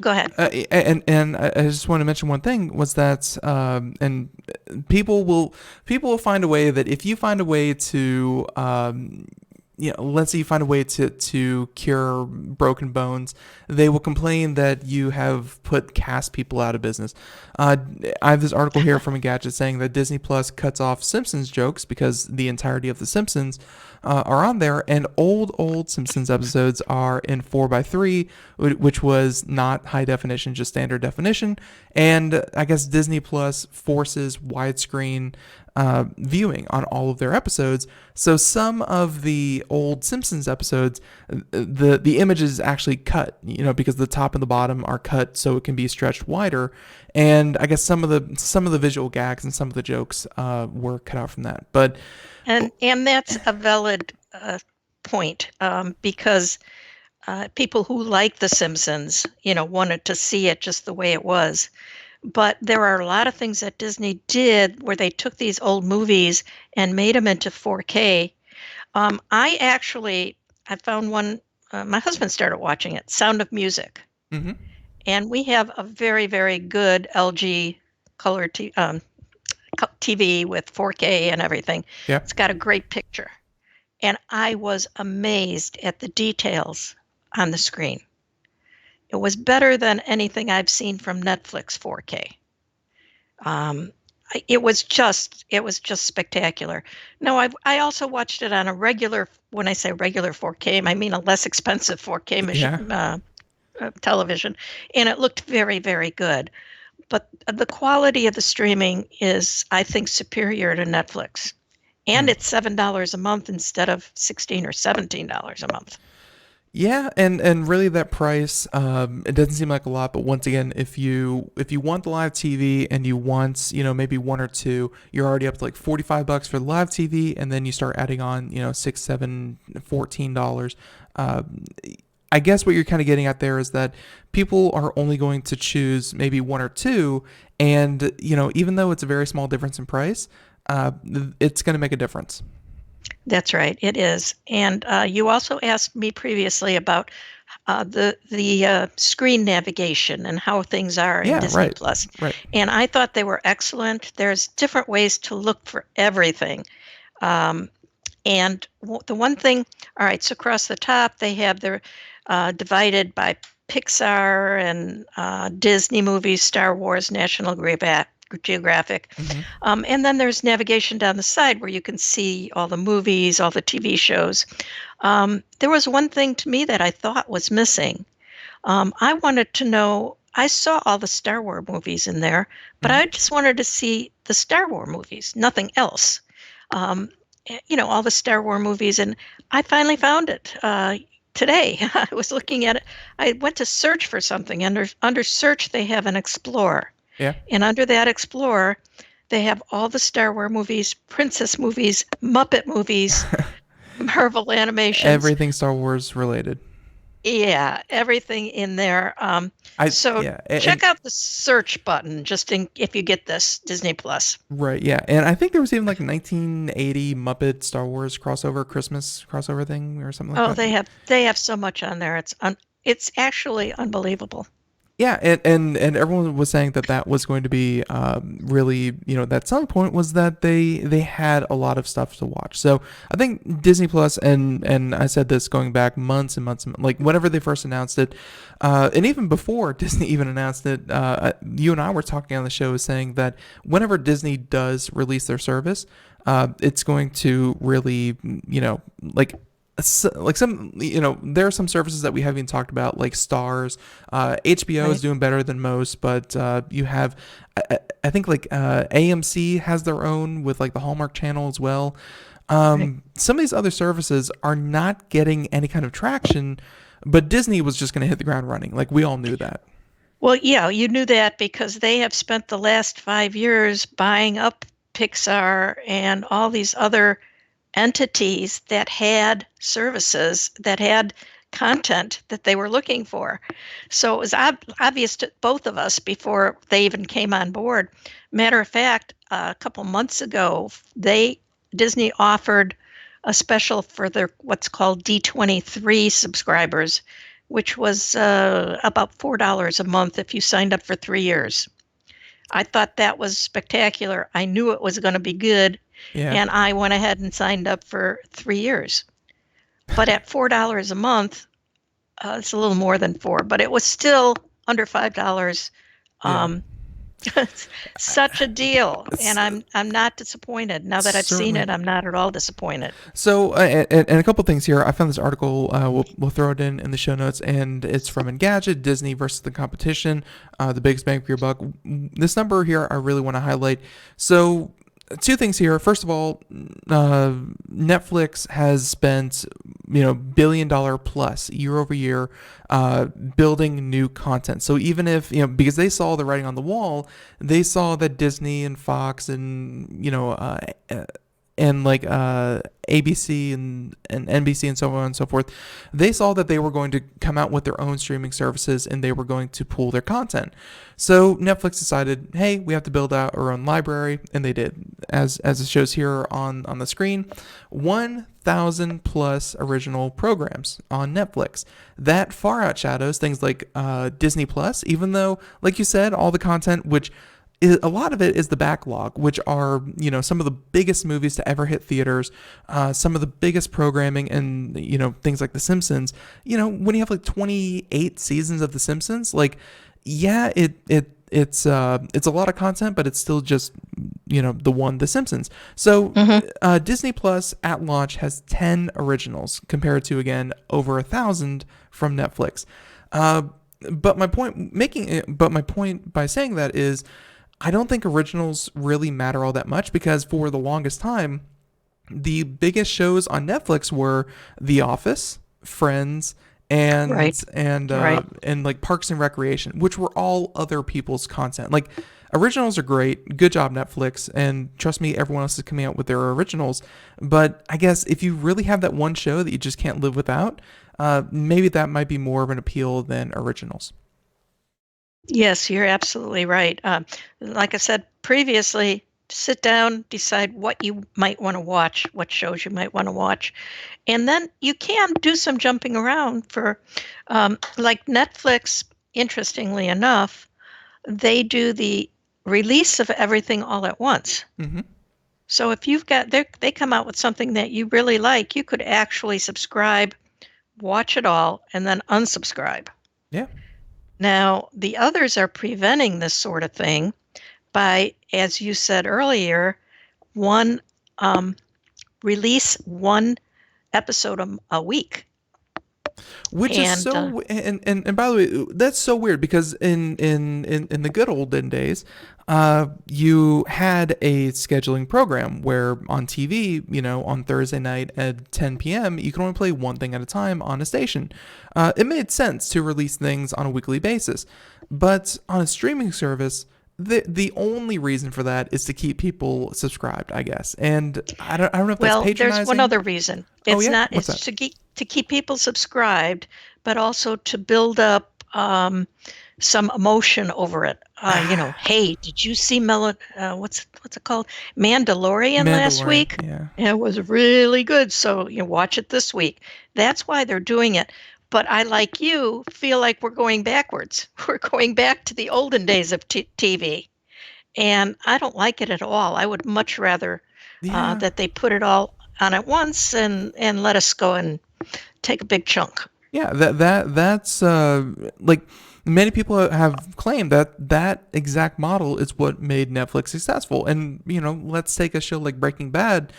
Go ahead. And I just want to mention one thing was that and people will find a way that if you find a way to let's say you find a way to cure broken bones, they will complain that you have put cast people out of business. I have this article here from Engadget saying that Disney Plus cuts off Simpsons jokes because the entirety of the Simpsons are on there, and old Simpsons episodes are in 4:3, which was not high definition, just standard definition. And I guess Disney Plus forces widescreen viewing on all of their episodes. So some of the old Simpsons episodes, the image is actually cut, because the top and the bottom are cut so it can be stretched wider. And I guess some of the visual gags and some of the jokes were cut out from that. But and that's a valid point, because people who like The Simpsons, wanted to see it just the way it was. But there are a lot of things that Disney did where they took these old movies and made them into 4K. I found one, my husband started watching it, Sound of Music. Mm-hmm. And we have a very, very good LG color TV with 4K and everything. Yeah. It's got a great picture. And I was amazed at the details on the screen. It was better than anything I've seen from Netflix 4K. It was just spectacular. No, I also watched it on a regular. When I say regular 4K, I mean a less expensive 4K machine, television, and it looked very, very good. But the quality of the streaming is, I think, superior to Netflix, and it's $7 a month instead of $16 or $17 a month. Yeah, and really that price, it doesn't seem like a lot, but once again, if you want the live TV and you want, maybe one or two, you're already up to like $45 for the live TV, and then you start adding on, $6, $7, $14. I guess what you're kind of getting at there is that people are only going to choose maybe one or two, and, even though it's a very small difference in price, it's going to make a difference. That's right, it is. And you also asked me previously about the screen navigation and how things are in Disney Plus. Right. And I thought they were excellent. There's different ways to look for everything. And the one thing, all right, so across the top, they have their divided by Pixar and Disney movies, Star Wars, National Geographic. Mm-hmm. And then there's navigation down the side where you can see all the movies, all the TV shows. There was one thing to me that I thought was missing. I wanted to know, I saw all the Star Wars movies in there, but I just wanted to see the Star Wars movies, nothing else. All the Star Wars movies, and I finally found it today. I was looking at it. I went to search for something. Under search, they have an Explorer. Yeah. And under that Explorer, they have all the Star Wars movies, Princess movies, Muppet movies. Marvel Animations. Everything Star Wars related. Yeah, everything in there. So check out the search button if you get this Disney Plus. Right, yeah. And I think there was even like a 1980 Muppet Star Wars Christmas crossover thing or something like that. Oh, they have so much on there. It's actually unbelievable. Yeah, and everyone was saying that was going to be really, that selling point was that they had a lot of stuff to watch. So I think Disney Plus, and I said this going back months and months, like whenever they first announced it, and even before Disney even announced it, you and I were talking on the show saying that whenever Disney does release their service, it's going to really, like some, there are some services that we haven't even talked about, like Stars. HBO is doing better than most, but you have, I think like AMC has their own with like the Hallmark Channel as well. Some of these other services are not getting any kind of traction, but Disney was just going to hit the ground running. Like we all knew that. Well, yeah, you knew that because they have spent the last 5 years buying up Pixar and all these other entities that had services, that had content that they were looking for. So it was obvious to both of us before they even came on board. Matter of fact, a couple months ago, Disney offered a special for their what's called D23 subscribers, which was about $4 a month if you signed up for 3 years. I thought that was spectacular. I knew it was going to be good. Yeah. And I went ahead and signed up for 3 years. But at $4 a month, it's a little more than $4, but it was still under $5. Such a deal, and I'm not disappointed. Now that I've seen it, I'm not at all disappointed. So, and a couple things here. I found this article. We'll throw it in the show notes, and it's from Engadget, Disney versus the competition, the biggest bang for your buck. This number here, I really want to highlight. So, two things here. First of all, Netflix has spent $1 billion plus year over year building new content. So even if because they saw the writing on the wall, they saw that Disney and Fox and like ABC and NBC and so on and so forth, they saw that they were going to come out with their own streaming services and they were going to pool their content. So Netflix decided, hey, we have to build out our own library, and they did. As it shows here on the screen, 1,000 plus original programs on Netflix. That far outshadows things like Disney Plus, even though, like you said, all the content, which a lot of it is the backlog, which are, some of the biggest movies to ever hit theaters, some of the biggest programming, and, things like The Simpsons. When you have like 28 seasons of The Simpsons, like, yeah, it's a lot of content, but it's still just, The Simpsons. So Disney Plus at launch has 10 originals compared to, again, over 1,000 from Netflix. But my point by saying that is, I don't think originals really matter all that much, because for the longest time, the biggest shows on Netflix were The Office, Friends, and like Parks and Recreation, which were all other people's content. Like, originals are great. Good job, Netflix. And trust me, everyone else is coming out with their originals. But I guess if you really have that one show that you just can't live without, maybe that might be more of an appeal than originals. Yes, you're absolutely right. Like I said previously, sit down, decide what you might want to watch, what shows you might want to watch. And then you can do some jumping around for, like Netflix, interestingly enough, they do the release of everything all at once. Mm-hmm. So if you've got, they come out with something that you really like, you could actually subscribe, watch it all, and then unsubscribe. Yeah. Now, the others are preventing this sort of thing by, as you said earlier, release one episode a week. Which is so, and by the way, that's so weird, because in the good olden days, you had a scheduling program where on TV, on Thursday night at 10 p.m., you can only play one thing at a time on a station. It made sense to release things on a weekly basis, but on a streaming service, The only reason for that is to keep people subscribed, I guess. And I don't know if that's Well, there's one patronizing. other reason. Oh It's yeah, not. what's It's that? to keep people subscribed, but also to build up some emotion over it. Hey, did you see what's it called? Mandalorian last Mandalorian, week? yeah. It was really good. So watch it this week. That's why they're doing it. But I, like you, feel like we're going backwards. We're going back to the olden days of TV, and I don't like it at all. I would much rather Yeah. that they put it all on at once and let us go and take a big chunk. Yeah, that's like many people have claimed that that exact model is what made Netflix successful. And let's take a show like Breaking Bad.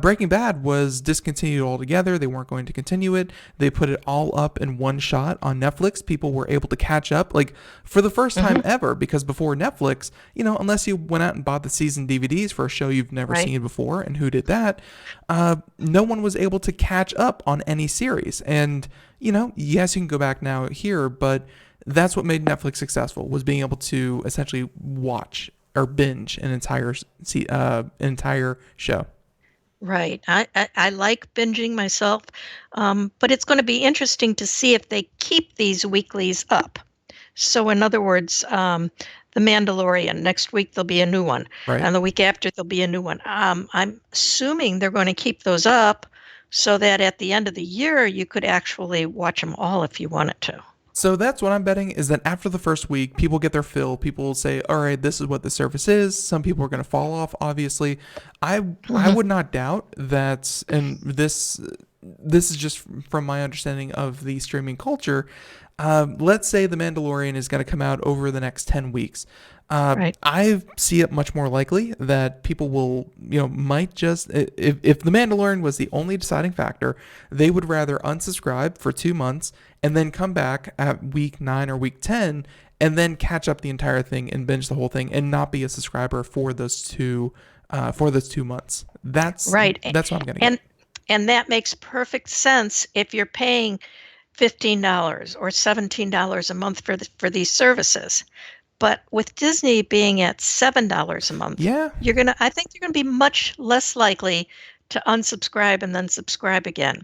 Breaking Bad was discontinued altogether. They weren't going to continue it. They put it all up in one shot on Netflix. People were able to catch up like for the first time ever, because before Netflix, unless you went out and bought the season DVDs for a show you've never Right. seen before, and who did that? No one was able to catch up on any series. And yes, you can go back now here, but that's what made Netflix successful, was being able to essentially watch or binge an entire show. Right. I like binging myself, but it's going to be interesting to see if they keep these weeklies up. So, in other words, The Mandalorian, next week there'll be a new one, Right. and the week after there'll be a new one. I'm assuming they're going to keep those up so that at the end of the year you could actually watch them all if you wanted to. So that's what I'm betting, is that after the first week, people get their fill. People will say, all right, this is what the service is. Some people are going to fall off, obviously. I would not doubt that, and this is just from my understanding of the streaming culture. Let's say The Mandalorian is going to come out over the next 10 weeks. Right. I see it much more likely that people will, might just, if The Mandalorian was the only deciding factor, they would rather unsubscribe for 2 months and then come back at week 9 or week 10 and then catch up the entire thing and binge the whole thing and not be a subscriber for those 2 months. Right. That's what I'm going to And get. and that makes perfect sense if you're paying $15 or $17 a month for these services. But with Disney being at $7 a month, Yeah. I think you're gonna be much less likely to unsubscribe and then subscribe again.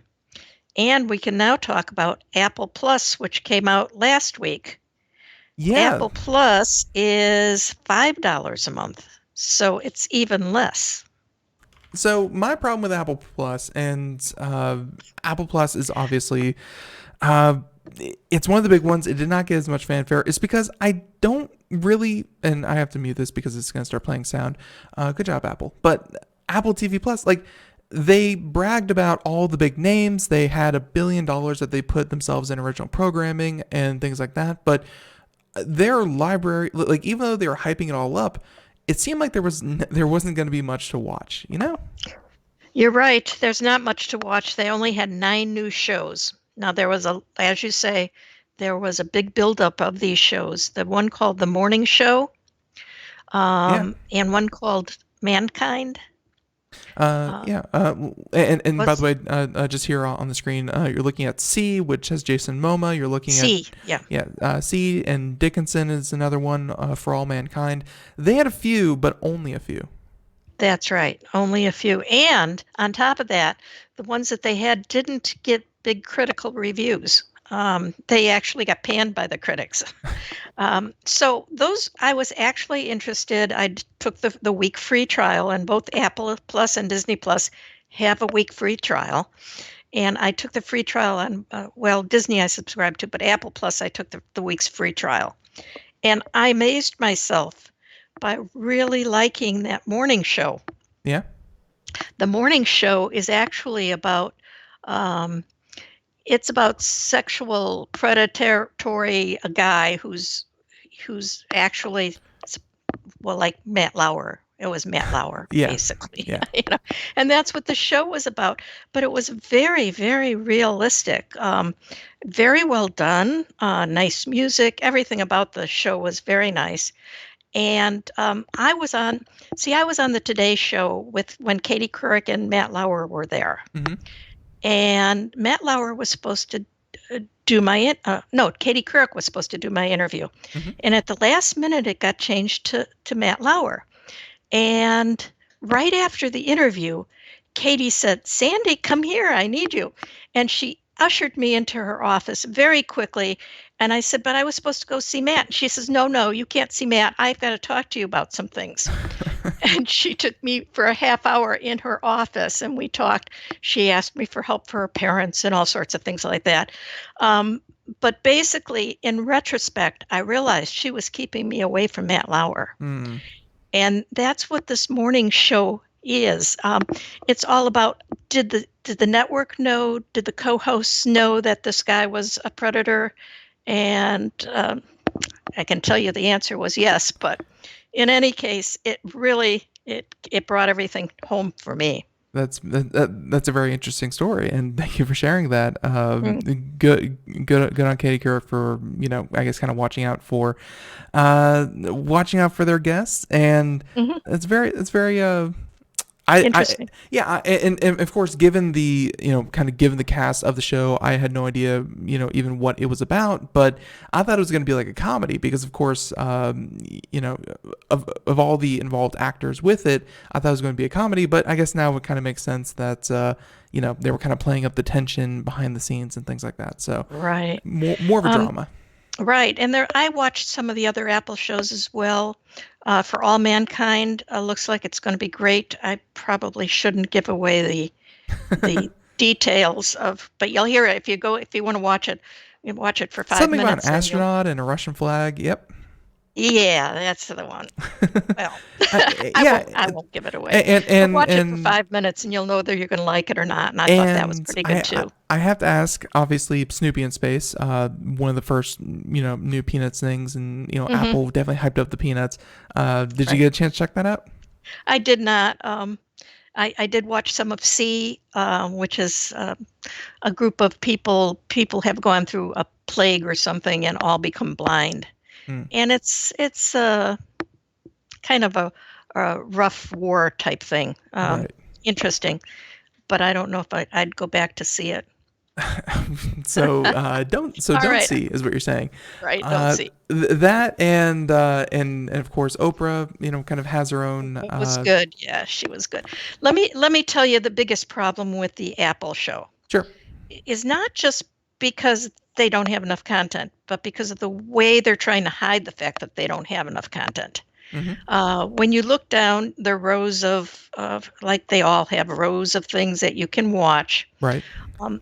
And we can now talk about Apple Plus, which came out last week. Yeah. Apple Plus is $5 a month, so it's even less. So my problem with Apple Plus, and Apple Plus is obviously, it's one of the big ones. It did not get as much fanfare. It's because I don't really, and I have to mute this because it's going to start playing sound. Good job, Apple. But Apple TV Plus, like, they bragged about all the big names. They had $1 billion that they put themselves in original programming and things like that. But their library, like, even though they were hyping it all up, it seemed like there wasn't going to be much to watch, You're right. There's not much to watch. They only had 9 new shows. Now as you say, there was a big buildup of these shows. The one called The Morning Show, Yeah. and one called Mankind. Yeah. And by Was the way, just here on the screen, you're looking at C, which has Jason Momoa. You're looking C, yeah. C, and Dickinson is another one, For All Mankind. They had a few, but only a few. That's right. Only a few. And on top of that, the ones that they had didn't get big critical reviews. They actually got panned by the critics. So those, I was actually interested. I took the week free trial, and both Apple Plus and Disney Plus have a week free trial. And I took the free trial on, Disney I subscribed to, but Apple Plus I took the week's free trial. And I amazed myself by really liking that morning show. Yeah. The morning show is actually about it's about sexual predatory a guy who's actually, well, like Matt Lauer. It was Matt Lauer, Yeah. basically. Yeah. And that's what the show was about. But it was very, very realistic. Very well done. Nice music. Everything about the show was very nice. And I was on the Today Show when Katie Couric and Matt Lauer were there. Mm-hmm. And Matt Lauer was supposed to do no, Katie Couric was supposed to do my interview. Hmm. And at the last minute, it got changed to Matt Lauer. And right after the interview, Katie said, "Sandy, come here. I need you." And she ushered me into her office very quickly. And I said, "But I was supposed to go see Matt." And she says, "No, no, you can't see Matt. I've got to talk to you about some things." And she took me for a half hour in her office and we talked. She asked me for help for her parents and all sorts of things like that. Um, but basically, in retrospect, I realized she was keeping me away from Matt Lauer. Mm. And that's what this morning show is. It's all about, did the network know? Did the co-hosts know that this guy was a predator? And I can tell you the answer was yes. But in any case, it really it brought everything home for me. That's a very interesting story, and thank you for sharing that. Mm. Good on Katie Couric for, I guess kind of watching out for their guests, and Hmm. it's very I Interesting. yeah, and of course, given the given the cast of the show, I had no idea even what it was about, but I thought it was going to be like a comedy because of course of all the involved actors with it, I thought it was going to be a comedy, but I guess now it kind of makes sense that they were kind of playing up the tension behind the scenes and things like that. So Right. more of a drama. Right. And I watched some of the other Apple shows as well. For All Mankind, looks like it's going to be great. I probably shouldn't give away the details but you'll hear it if you want to watch it. You watch it for 5 Something about minutes. an astronaut and a Russian flag. Yep. Yeah, that's the one. Well, Yeah, I won't give it away. and But and watch it for and 5 minutes and you'll know whether you're going to like it or not. And I thought that was and pretty I, good I too. I have to ask, obviously Snoopy in space, one of the first new Peanuts things, and Hmm. Apple definitely hyped up the Peanuts. Did you Right. get a chance to check that out? I did not. I did watch some of C, which is a group of people. People have gone through a plague or something and all become blind, Mm, and it's kind of a rough war type thing. right. Interesting, but I don't know if I'd go back to see it. So All don't right, see is what you're saying. right. Don't see. That and of course Oprah, kind of has her own. It was good. Yeah, she was good. Let me tell you the biggest problem with the Apple show Sure. is not just because they don't have enough content, but because of the way they're trying to hide the fact that they don't have enough content. Hmm. When you look down the rows of like they all have rows of things that you can watch, Right. um,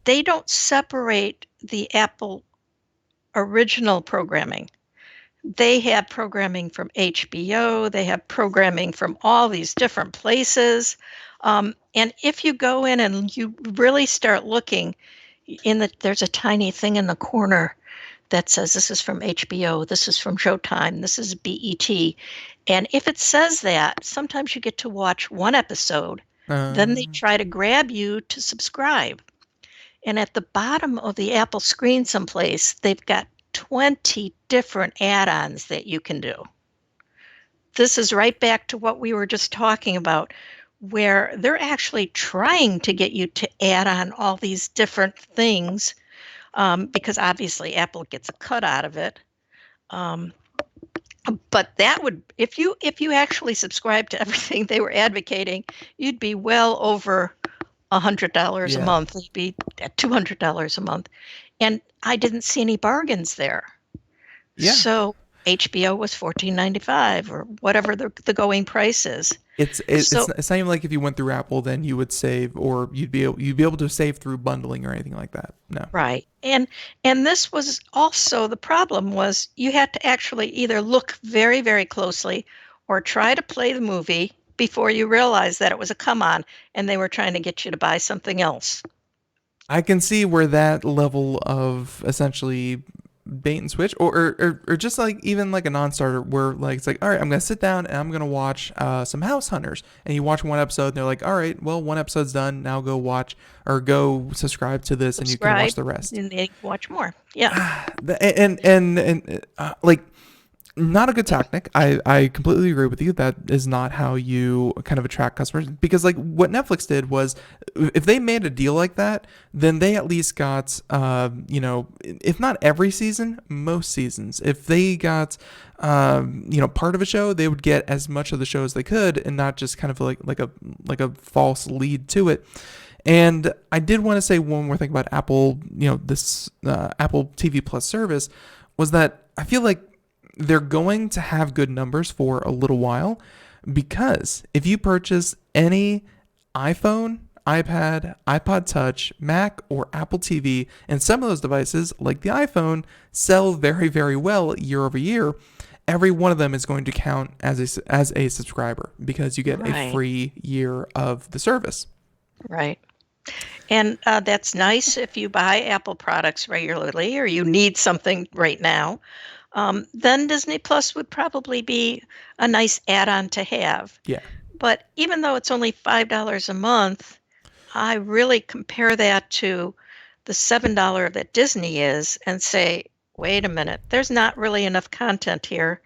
they don't separate the Apple original programming. They have programming from HBO, they have programming from all these different places. And if you go in and you really start looking, there's a tiny thing in the corner that says this is from HBO, this is from Showtime, this is BET. And if it says that, sometimes you get to watch one episode, then they Uh, try to grab you to subscribe. And at the bottom of the Apple screen someplace, they've got 20 different add-ons that you can do. This is right back to what we were just talking about, where they're actually trying to get you to add on all these different things, because obviously Apple gets a cut out of it. Um, but that would, if you actually subscribe to everything they were advocating, you'd be well over $100 a yeah. month. It'd be at $200 a month, and I didn't see any bargains there. Yeah. So HBO was $14.95 or whatever the going price is. So It's not even like if you went through Apple, then you would save, or you'd be able to save through bundling or anything like that. No. right, and this was also the problem was you had to actually either look very very closely or try to play the movie before you realized that it was a come on and they were trying to get you to buy something else. I can see where that level of essentially bait and switch, or just like even like a non-starter, where like it's like, all right, I'm gonna sit down and I'm gonna watch some House Hunters, and you watch one episode, and they're like, all right, well, one episode's done, now go watch or go subscribe to this, and you can watch Subscribe the rest. and they watch more. Yeah. And like Not a good tactic. I completely agree with you. That is not how you kind of attract customers, because like what Netflix did was, if they made a deal like that, then they at least got, if not every season, most seasons. If they got, part of a show, they would get as much of the show as they could, and not just kind of like a false lead to it. And I did want to say one more thing about Apple, this Apple TV Plus service, was that I feel like they're going to have good numbers for a little while, because if you purchase any iPhone, iPad, iPod Touch, Mac, or Apple TV, and some of those devices, like the iPhone, sell very, very well year over year, every one of them is going to count as a subscriber, because you get a free year of the service. Right. And that's nice if you buy Apple products regularly, or you need something right now. Then Disney Plus would probably be a nice add-on to have. Yeah. But even though it's only $5 a month, I really compare that to the $7 that Disney is and say, wait a minute, there's not really enough content here.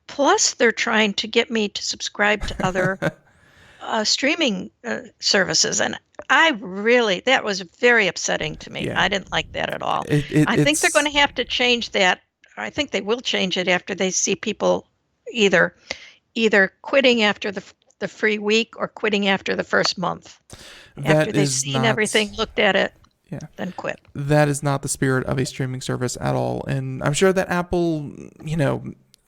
Plus, they're trying to get me to subscribe to other streaming services. And that was very upsetting to me. Yeah. I didn't like that at all. I think they're going to have to change that. I think they will change it after they see people either quitting after the free week, or quitting after the first month. After they've seen everything, looked at it, then quit. That is not the spirit of a streaming service at all. And I'm sure that Apple,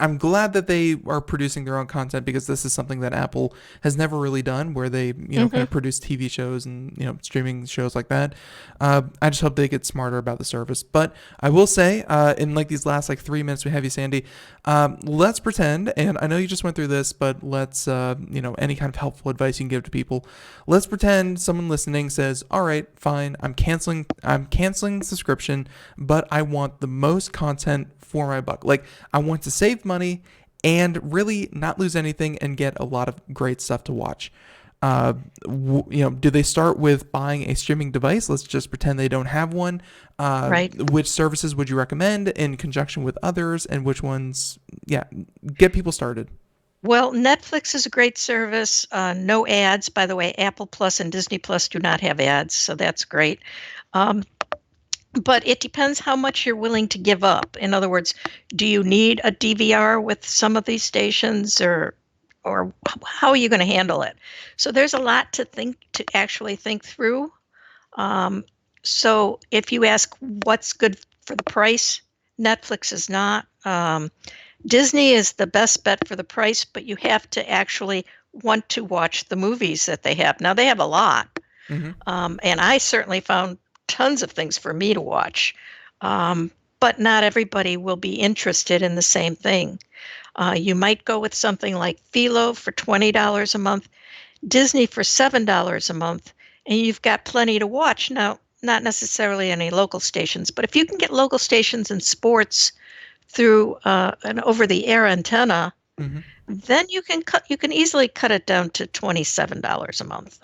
I'm glad that they are producing their own content, because this is something that Apple has never really done, where they, kind of produce TV shows and, streaming shows like that. I just hope they get smarter about the service. But I will say, in like these last 3 minutes we have you, Sandy, let's pretend, and I know you just went through this, but let's, any kind of helpful advice you can give to people. Let's pretend someone listening says, all right, fine, I'm canceling subscription, but I want the most content for my buck. Like, I want to save money and really not lose anything and get a lot of great stuff to watch. Do they start with buying a streaming device? Let's just pretend they don't have one. Right. Which services would you recommend in conjunction with others, and which ones, get people started? Well, Netflix is a great service. No ads, by the way. Apple Plus and Disney Plus do not have ads, so that's great. But it depends how much you're willing to give up. In other words, do you need a DVR with some of these stations, or how are you going to handle it? So there's a lot to actually think through. So if you ask what's good for the price, Netflix is not. Disney is the best bet for the price, but you have to actually want to watch the movies that they have. Now, they have a lot. And I certainly found tons of things for me to watch, but not everybody will be interested in the same thing. You might go with something like Philo for $20 a month, Disney for $7 a month, and you've got plenty to watch. Now, not necessarily any local stations, but if you can get local stations and sports through an over-the-air antenna, then you can easily cut it down to $27 a month.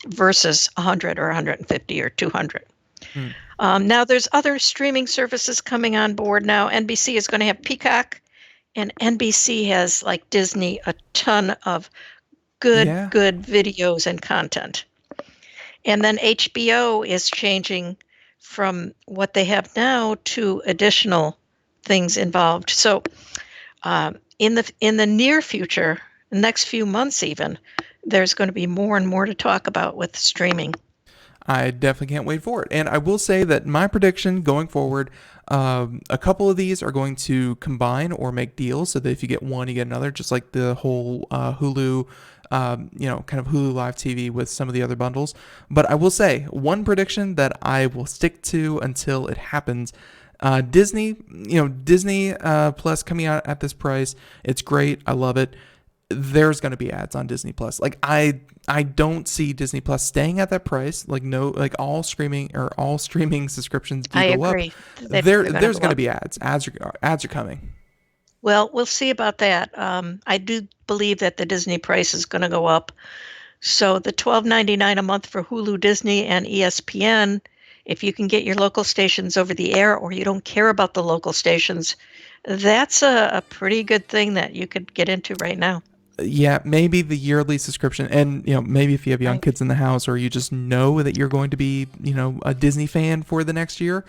Versus 100 or 150 or 200. Now, there's other streaming services coming on board now. NBC is going to have Peacock, and NBC has, like Disney, a ton of good videos and content. And then HBO is changing from what they have now to additional things involved. So in the near future, the next few months even, there's going to be more and more to talk about with streaming. I definitely can't wait for it. And I will say that my prediction going forward, a couple of these are going to combine or make deals, so that if you get one, you get another, just like the whole Hulu, kind of Hulu Live TV with some of the other bundles. But I will say one prediction that I will stick to until it happens. Disney Plus coming out at this price. It's great. I love it. There's going to be ads on Disney Plus. Like, I don't see Disney Plus staying at that price. Like, no, like all streaming subscriptions do go agree. up. There's going to be ads. Ads are coming. Well, we'll see about that. I do believe that the Disney price is going to go up. So the $12.99 a month for Hulu, Disney, and ESPN if you can get your local stations over the air, or you don't care about the local stations, that's a pretty good thing that you could get into right now. Yeah, maybe the yearly subscription, and maybe if you have young Right. kids in the house, or you just know that you're going to be a Disney fan for the next year,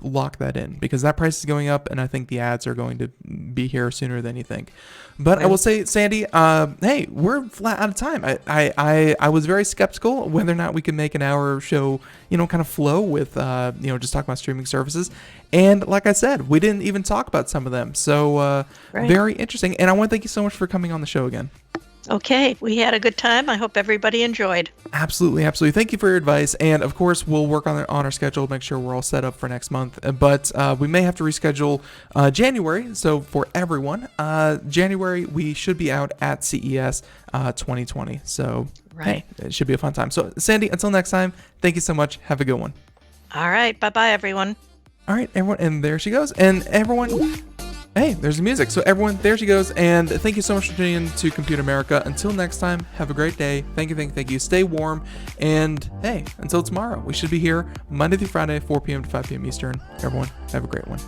lock that in, because that price is going up, and I think the ads are going to be here sooner than you think. But I will say, Sandy, hey, we're flat out of time. I was very skeptical whether or not we could make an hour show kind of flow with just talk about streaming services. And like I said, we didn't even talk about some of them. So Right. very interesting. And I want to thank you so much for coming on the show again. Okay, we had a good time. I hope everybody enjoyed. Absolutely, absolutely. Thank you for your advice. And of course, we'll work on our schedule, make sure we're all set up for next month. But we may have to reschedule January. So for everyone, January, we should be out at CES 2020. So Right. hey, it should be a fun time. So Sandy, until next time, thank you so much. Have a good one. All right, bye-bye, everyone. All right, everyone, and there she goes. And everyone, hey, there's the music. So everyone, there she goes. And thank you so much for tuning in to Computer America. Until next time, have a great day. Thank you. Stay warm. And hey, until tomorrow, we should be here Monday through Friday, 4 p.m. to 5 p.m. Eastern. Everyone, have a great one.